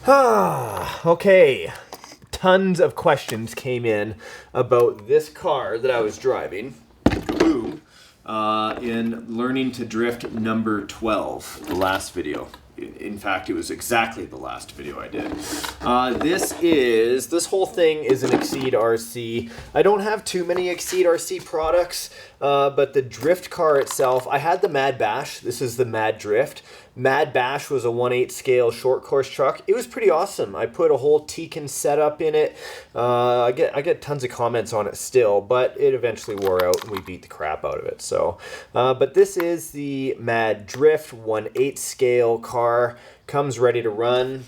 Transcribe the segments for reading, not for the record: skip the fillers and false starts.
Okay, tons of questions came in about this car that I was driving in Learning to Drift number 12, the last video. In fact, it was exactly the last video I did. This whole thing is an Exceed RC. I don't have too many Exceed RC products, but the drift car itself, I had the Mad Bash. This is the MadDrift. Mad Bash was a 1/8 scale short course truck. It was pretty awesome. I put a whole Tekin setup in it. I get tons of comments on it still, but it eventually wore out and we beat the crap out of it. So, but this is the MadDrift 1/8 scale car. Comes ready to run.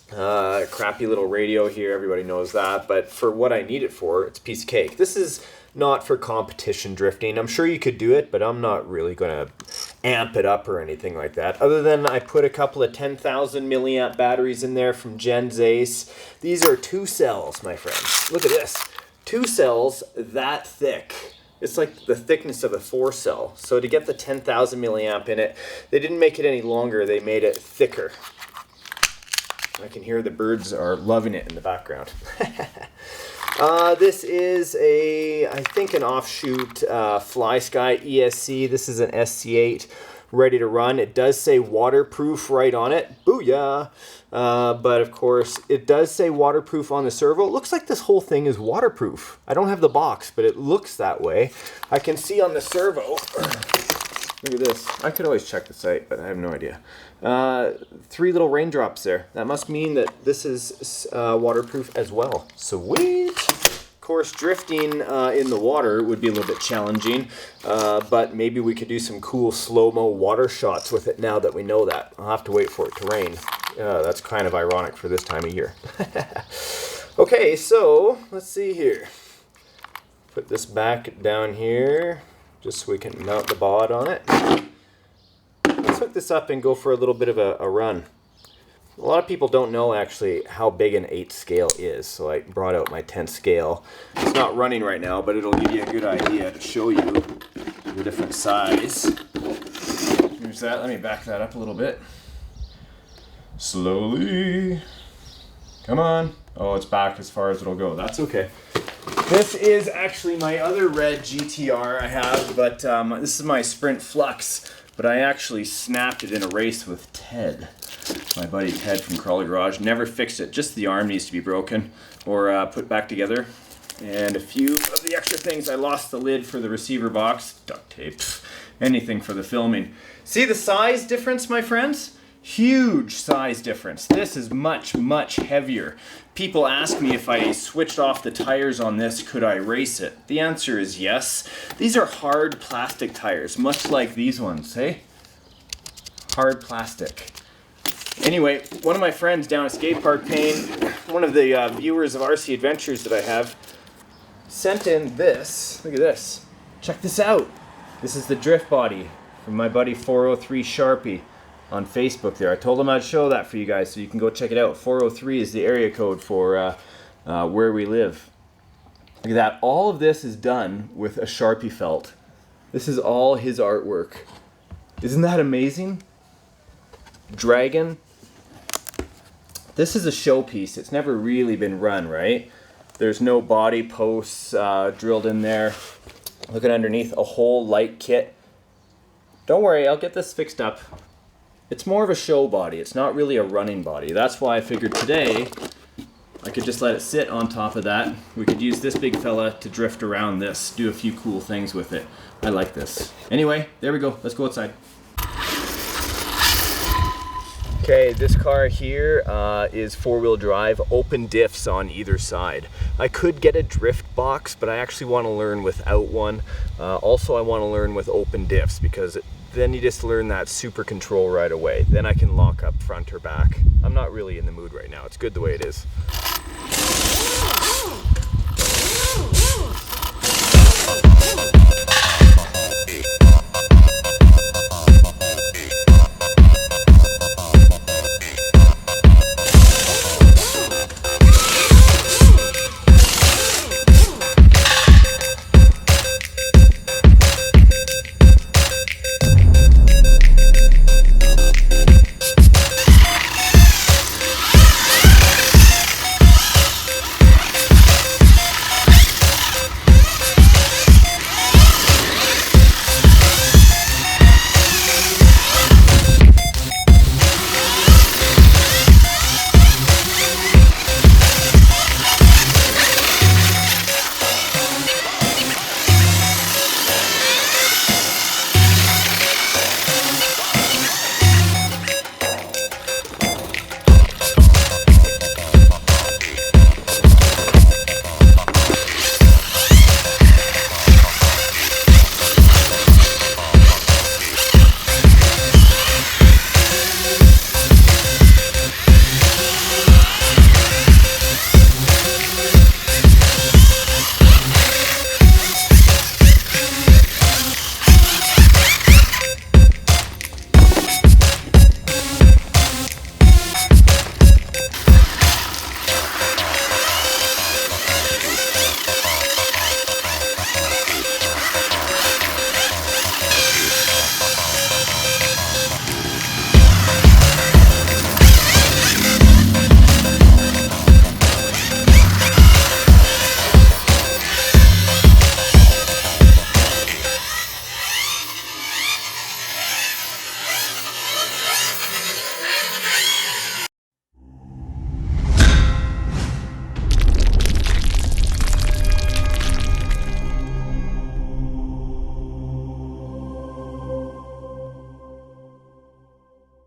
Crappy little radio here, everybody knows that, but for what I need it for, it's a piece of cake. This is not for competition drifting. I'm sure you could do it, but I'm not really going to amp it up or anything like that. Other than I put a couple of 10,000 milliamp batteries in there from Gen's Ace. These are 2 cells, my friends. Look at this. 2 cells that thick. It's like the thickness of a 4 cell. So to get the 10,000 milliamp in it, they didn't make it any longer, they made it thicker. I can hear the birds are loving it in the background. This is I think an offshoot Fly Sky ESC. This is an SC8 ready to run. It does say waterproof right on it. Booyah! But of course, it does say waterproof on the servo. It looks like this whole thing is waterproof. I don't have the box, but it looks that way. I can see on the servo. Look at this. I could always check the site, but I have no idea. 3 little raindrops there. That must mean that this is waterproof as well. Sweet! Of course, drifting in the water would be a little bit challenging, but maybe we could do some cool slow-mo water shots with it now that we know that. I'll have to wait for it to rain. That's kind of ironic for this time of year. Okay, so let's see here. Put this back down here, just so we can mount the bod on it. Let's hook this up and go for a little bit of a run. A lot of people don't know actually how big an 8 scale is, so I brought out my 10 scale. It's not running right now, but it'll give you a good idea to show you the different size. Here's that. Let me back that up a little bit. Slowly. Come on. Oh, it's back as far as it'll go. That's okay. This is actually my other red GTR I have, but this is my Sprint Flux, but I actually snapped it in a race with Ted, my buddy Ted from Crawley Garage. Never fixed it, just the arm needs to be broken or put back together. And a few of the extra things, I lost the lid for the receiver box, duct tape, anything for the filming. See the size difference, my friends? Huge size difference. This is much, much heavier. People ask me if I switched off the tires on this, could I race it? The answer is yes. These are hard plastic tires, much like these ones, hey? Hard plastic. Anyway, one of my friends down at Skate Park Pain, one of the viewers of RC Adventures that I have, sent in this. Look at this. Check this out. This is the drift body from my buddy 403 Sharpie on Facebook there. I told him I'd show that for you guys so you can go check it out. 403 is the area code for where we live. Look at that. All of this is done with a Sharpie felt. This is all his artwork. Isn't that amazing? Dragon. This is a showpiece. It's never really been run, right? There's no body posts drilled in there. Look at underneath, a whole light kit. Don't worry, I'll get this fixed up. It's more of a show body. It's not really a running body. That's why I figured today I could just let it sit on top of that. We could use this big fella to drift around this, do a few cool things with it. I like this. Anyway, there we go. Let's go outside. Okay, this car here is 4-wheel drive, open diffs on either side. I could get a drift box, but I actually want to learn without one. Also, I want to learn with open diffs because then you just learn that super control right away. Then I can lock up front or back. I'm not really in the mood right now. It's good the way it is.